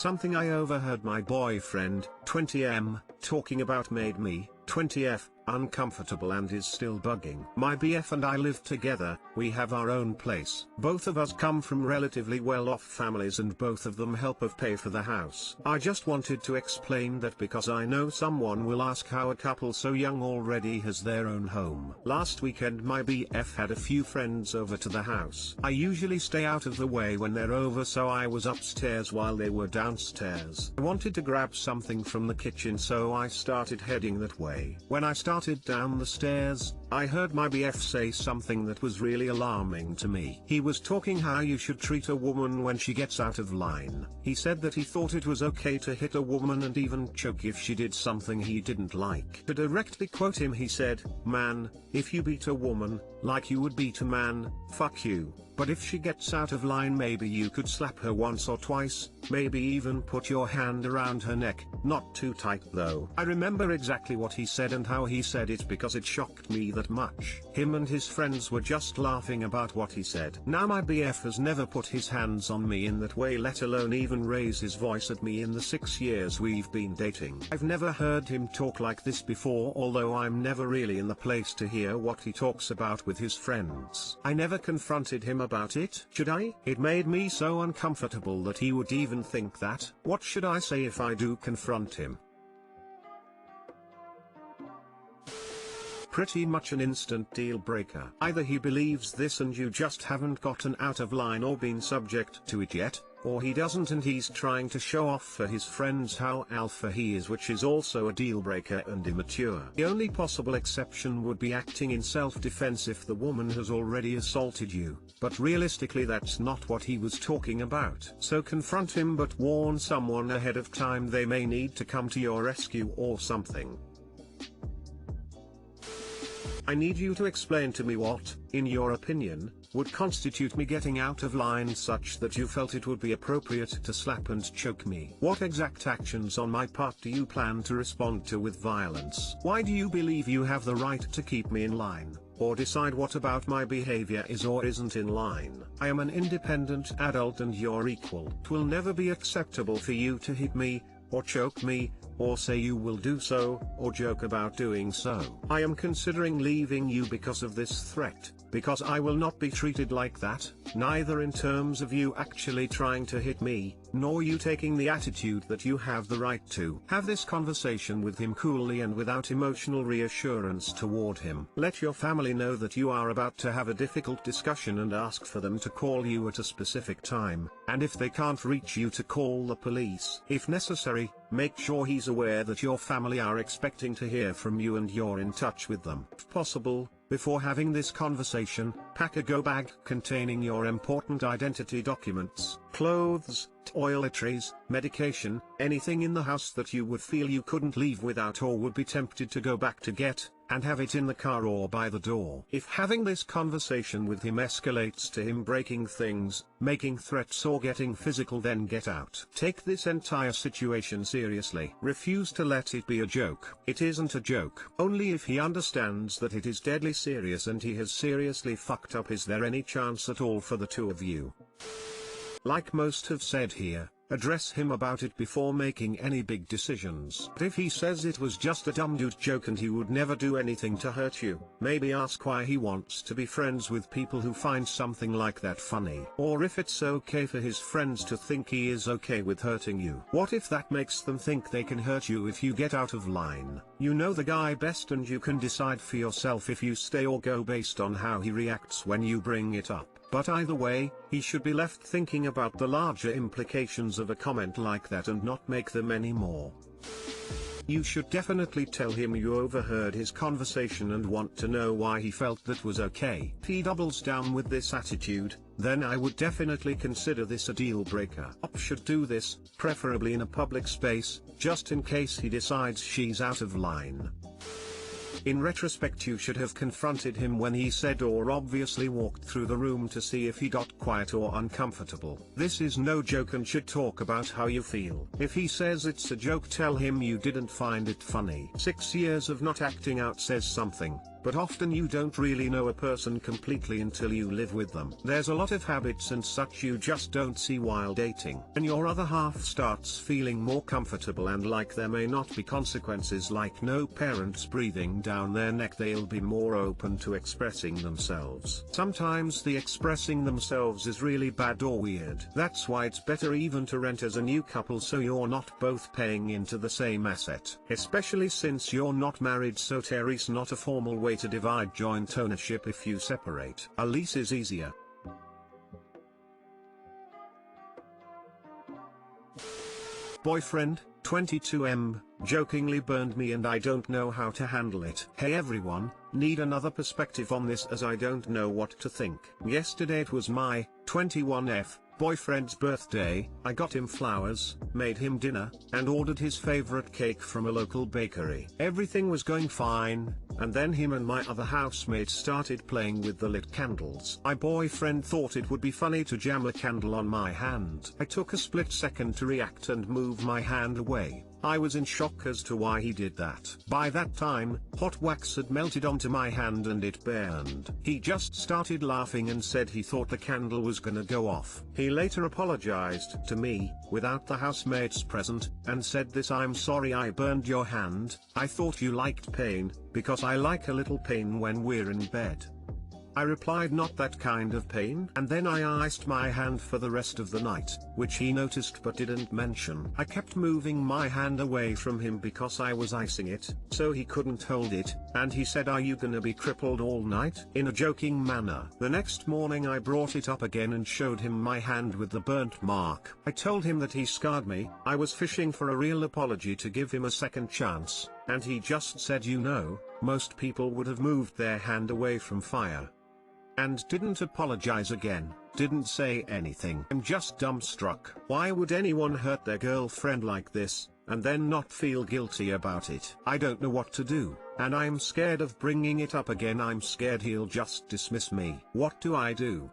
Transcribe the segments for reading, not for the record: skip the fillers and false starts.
Something I overheard my boyfriend, 20M, talking about made me, 20F, uncomfortable and is still bugging. My BF and I live together, we have our own place. Both of us come from relatively well-off families and both of them help us pay for the house. I just wanted to explain that because I know someone will ask how a couple so young already has their own home. Last weekend my BF had a few friends over to the house. I usually stay out of the way when they're over, so I was upstairs while they were downstairs. I wanted to grab something from the kitchen, so I started heading that way. When I started down the stairs, I heard my BF say something that was really alarming to me. He was talking how you should treat a woman when she gets out of line. He said that he thought it was okay to hit a woman and even choke if she did something he didn't like. To directly quote him, he said, "Man, if you beat a woman, like you would beat a man, fuck you. But if she gets out of line, maybe you could slap her once or twice, maybe even put your hand around her neck, not too tight though." I remember exactly what he said and how he said it because it shocked me that much. Him and his friends were just laughing about what he said. Now my BF has never put his hands on me in that way, let alone even raise his voice at me in the 6 years we've been dating. I've never heard him talk like this before, although I'm never really in the place to hear what he talks about with his friends. I never confronted him about it. Should I? It made me so uncomfortable that he would even think that. What should I say if I do confront him? Pretty much an instant deal breaker. Either he believes this and you just haven't gotten out of line or been subject to it yet, or he doesn't and he's trying to show off for his friends how alpha he is, which is also a deal breaker and immature. The only possible exception would be acting in self-defense if the woman has already assaulted you, but realistically that's not what he was talking about. So confront him, but warn someone ahead of time, they may need to come to your rescue or something. I need you to explain to me what, in your opinion, would constitute me getting out of line such that you felt it would be appropriate to slap and choke me. What exact actions on my part do you plan to respond to with violence? Why do you believe you have the right to keep me in line, or decide what about my behavior is or isn't in line? I am an independent adult and you're equal. It will never be acceptable for you to hit me, or choke me, or say you will do so, or joke about doing so. I am considering leaving you because of this threat, because I will not be treated like that, neither in terms of you actually trying to hit me, nor you taking the attitude that you have the right to. Have this conversation with him coolly and without emotional reassurance toward him. Let your family know that you are about to have a difficult discussion and ask for them to call you at a specific time, and if they can't reach you, to call the police. If necessary, make sure he's aware that your family are expecting to hear from you and you're in touch with them. If possible, before having this conversation, pack a go bag containing your important identity documents, clothes, toiletries, medication, anything in the house that you would feel you couldn't leave without or would be tempted to go back to get, and have it in the car or by the door. If having this conversation with him escalates to him breaking things, making threats or getting physical, then get out. Take this entire situation seriously. Refuse to let it be a joke. It isn't a joke. Only if he understands that it is deadly serious and he has seriously fucked up is there any chance at all for the two of you. Like most have said here, address him about it before making any big decisions. But if he says it was just a dumb dude joke and he would never do anything to hurt you, maybe ask why he wants to be friends with people who find something like that funny. Or if it's okay for his friends to think he is okay with hurting you. What if that makes them think they can hurt you if you get out of line? You know the guy best and you can decide for yourself if you stay or go based on how he reacts when you bring it up. But either way, he should be left thinking about the larger implications of a comment like that and not make them anymore. You should definitely tell him you overheard his conversation and want to know why he felt that was okay. If he doubles down with this attitude, then I would definitely consider this a deal breaker. Op should do this, preferably in a public space, just in case he decides she's out of line. In retrospect, you should have confronted him when he said or obviously walked through the room to see if he got quiet or uncomfortable. This is no joke and should talk about how you feel. If he says it's a joke, tell him you didn't find it funny. 6 years of not acting out says something, but often you don't really know a person completely until you live with them. There's a lot of habits and such you just don't see while dating. And your other half starts feeling more comfortable and like there may not be consequences like no parents breathing down their neck, they'll be more open to expressing themselves. Sometimes the expressing themselves is really bad or weird. That's why it's better even to rent as a new couple so you're not both paying into the same asset. Especially since you're not married, so there's not a formal way to divide joint ownership if you separate. A lease is easier. Boyfriend, 22M, jokingly burned me and I don't know how to handle it. Hey everyone, need another perspective on this as I don't know what to think. Yesterday it was my 21F boyfriend's birthday. I got him flowers, made him dinner, and ordered his favorite cake from a local bakery. Everything was going fine, and then him and my other housemate started playing with the lit candles. My boyfriend thought it would be funny to jam a candle on my hand. I took a split second to react and move my hand away. I was in shock as to why he did that. By that time, hot wax had melted onto my hand and it burned. He just started laughing and said he thought the candle was gonna go off. He later apologized to me, without the housemates present, and said this: "I'm sorry I burned your hand, I thought you liked pain, because I like a little pain when we're in bed." I replied, "Not that kind of pain," and then I iced my hand for the rest of the night, which he noticed but didn't mention. I kept moving my hand away from him because I was icing it, so he couldn't hold it, and he said, "Are you gonna be crippled all night?" in a joking manner. The next morning I brought it up again and showed him my hand with the burnt mark. I told him that he scarred me. I was fishing for a real apology to give him a second chance, and he just said, "You know, most people would have moved their hand away from fire." And didn't apologize again, didn't say anything. I'm just dumbstruck. Why would anyone hurt their girlfriend like this, and then not feel guilty about it? I don't know what to do, and I'm scared of bringing it up again. I'm scared he'll just dismiss me. What do I do?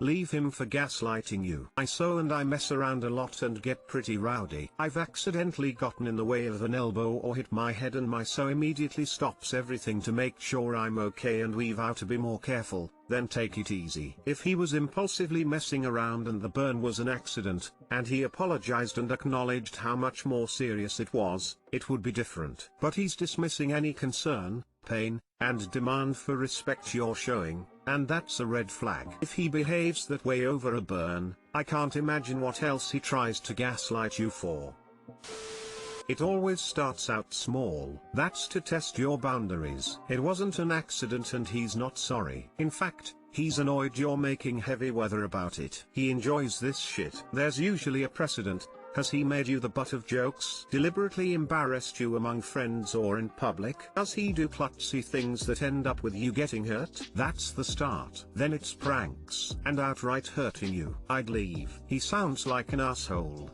Leave him for gaslighting you. I sew and I mess around a lot and get pretty rowdy. I've accidentally gotten in the way of an elbow or hit my head, and my sew immediately stops everything to make sure I'm okay and we vow to be more careful, then take it easy. If he was impulsively messing around and the burn was an accident, and he apologized and acknowledged how much more serious it was, it would be different. But he's dismissing any concern, pain, and demand for respect you're showing, and that's a red flag. If he behaves that way over a burn, I can't imagine what else he tries to gaslight you for. It always starts out small. That's to test your boundaries. It wasn't an accident and he's not sorry. In fact, he's annoyed you're making heavy weather about it. He enjoys this shit. There's usually a precedent. Has he made you the butt of jokes? Deliberately embarrassed you among friends or in public? Does he do klutzy things that end up with you getting hurt? That's the start. Then it's pranks and outright hurting you. I'd leave. He sounds like an asshole.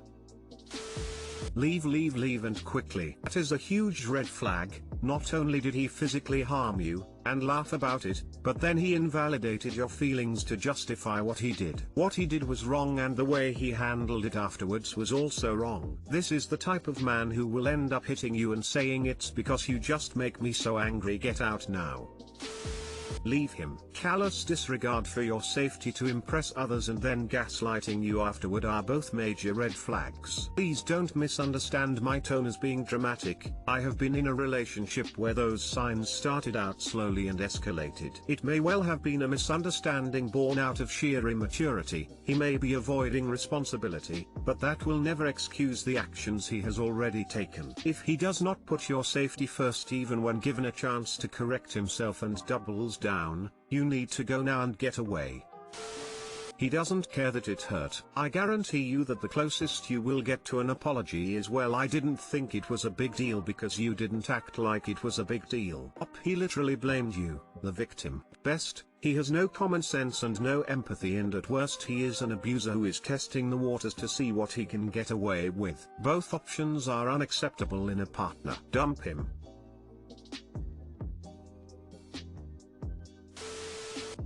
Leave and quickly. That is a huge red flag. Not only did he physically harm you, and laugh about it, but then he invalidated your feelings to justify what he did. What he did was wrong and the way he handled it afterwards was also wrong. This is the type of man who will end up hitting you and saying, "It's because you just make me so angry, get out now." Leave him. Callous disregard for your safety to impress others and then gaslighting you afterward are both major red flags. Please don't misunderstand my tone as being dramatic. I have been in a relationship where those signs started out slowly and escalated. It may well have been a misunderstanding born out of sheer immaturity. He may be avoiding responsibility, but that will never excuse the actions he has already taken. If he does not put your safety first even when given a chance to correct himself and doubles down, you need to go now and get away. He doesn't care that it hurt. I guarantee you that the closest you will get to an apology is, "Well, I didn't think it was a big deal because you didn't act like it was a big deal." He literally blamed you, the victim. Best, he has no common sense and no empathy, and at worst he is an abuser who is testing the waters to see what he can get away with. Both options are unacceptable in a partner. Dump him.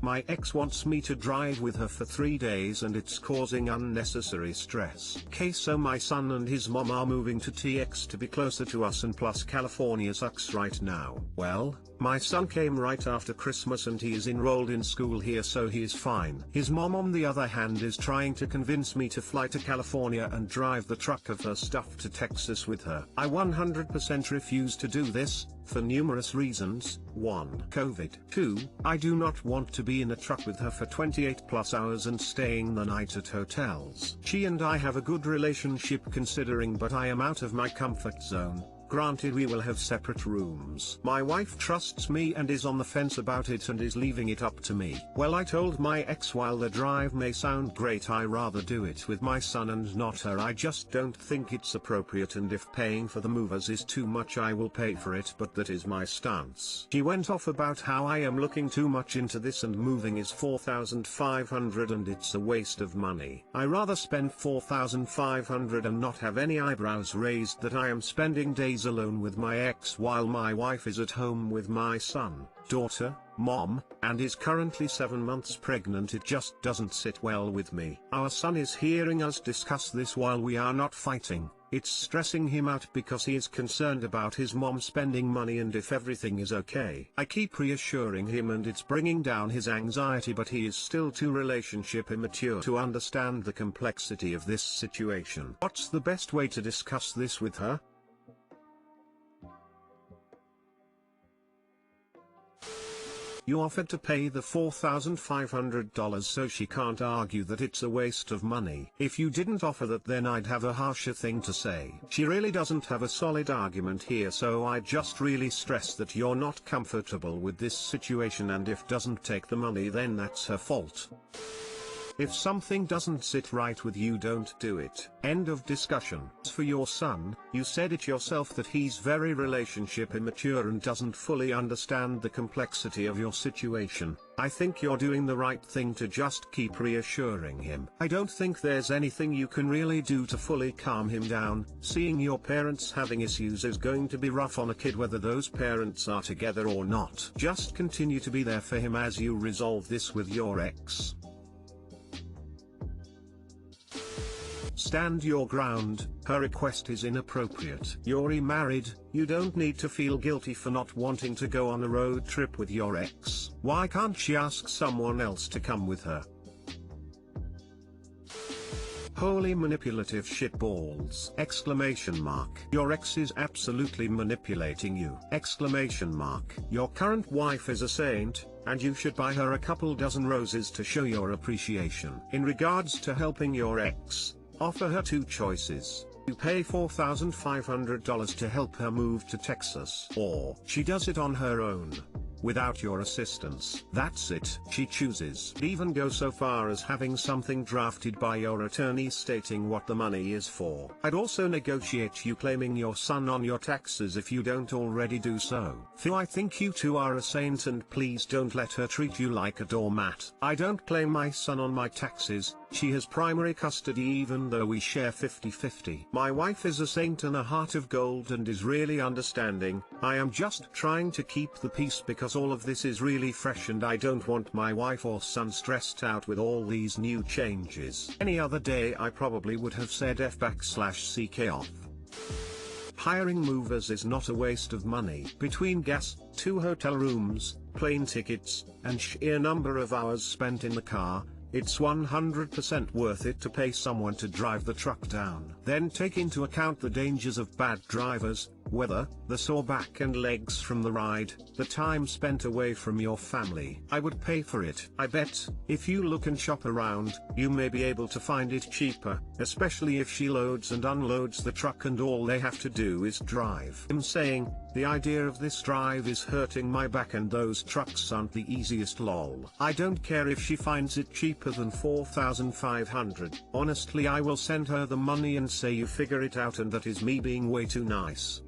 My ex wants me to drive with her for 3 days and it's causing unnecessary stress. So my son and his mom are moving to TX to be closer to us, and plus California sucks right now. Well, my son came right after Christmas and he is enrolled in school here, so he is fine. His mom on the other hand is trying to convince me to fly to California and drive the truck of her stuff to Texas with her. I 100% refuse to do this, for numerous reasons. 1. COVID. 2. I do not want to be in a truck with her for 28+ hours and staying the night at hotels. She and I have a good relationship considering, but I am out of my comfort zone. Granted, we will have separate rooms. My wife trusts me and is on the fence about it and is leaving it up to me. Well, I told my ex, while the drive may sound great, I rather do it with my son and not her. I just don't think it's appropriate, and if paying for the movers is too much, I will pay for it, but that is my stance. She went off about how I am looking too much into this and moving is $4,500 and it's a waste of money. I rather spend $4,500 and not have any eyebrows raised that I am spending days alone with my ex while my wife is at home with my son, daughter, mom, and is currently 7 months pregnant. It just doesn't sit well with me. Our son is hearing us discuss this while we are not fighting. It's stressing him out because he is concerned about his mom spending money and if everything is okay. I keep reassuring him and it's bringing down his anxiety, but he is still too relationship immature to understand the complexity of this situation. What's the best way to discuss this with her? You offered to pay the $4,500, so she can't argue that it's a waste of money. If you didn't offer that, then I'd have a harsher thing to say. She really doesn't have a solid argument here, so I just really stress that you're not comfortable with this situation, and if doesn't take the money, then that's her fault. If something doesn't sit right with you, don't do it. End of discussion. As for your son, you said it yourself that he's very relationship immature and doesn't fully understand the complexity of your situation. I think you're doing the right thing to just keep reassuring him. I don't think there's anything you can really do to fully calm him down. Seeing your parents having issues is going to be rough on a kid, whether those parents are together or not. Just continue to be there for him as you resolve this with your ex. Stand your ground. Her request is inappropriate. You're remarried, you don't need to feel guilty for not wanting to go on a road trip with your ex. Why can't she ask someone else to come with her? Holy manipulative shitballs! Exclamation mark. Your ex is absolutely manipulating you! Exclamation mark. Your current wife is a saint, and you should buy her a couple dozen roses to show your appreciation. In regards to helping your ex, offer her two choices. You pay $4,500 to help her move to Texas, or she does it on her own, without your assistance. That's it. She chooses. Even go so far as having something drafted by your attorney stating what the money is for. I'd also negotiate you claiming your son on your taxes if you don't already do so. Phil, I think you two are a saint, and please don't let her treat you like a doormat. I don't claim my son on my taxes. She has primary custody even though we share 50-50. My wife is a saint and a heart of gold and is really understanding. I am just trying to keep the peace because all of this is really fresh and I don't want my wife or son stressed out with all these new changes. Any other day I probably would have said F/CK off. Hiring movers is not a waste of money. Between gas, 2 hotel rooms, plane tickets, and sheer number of hours spent in the car, it's 100% worth it to pay someone to drive the truck down. Then take into account the dangers of bad drivers, weather, the sore back and legs from the ride, the time spent away from your family. I would pay for it. I bet, if you look and shop around, you may be able to find it cheaper, especially if she loads and unloads the truck and all they have to do is drive. I'm saying, the idea of this drive is hurting my back and those trucks aren't the easiest lol. I don't care if she finds it cheaper than $4,500. Honestly, I will send her the money and say you figure it out, and that is me being way too nice.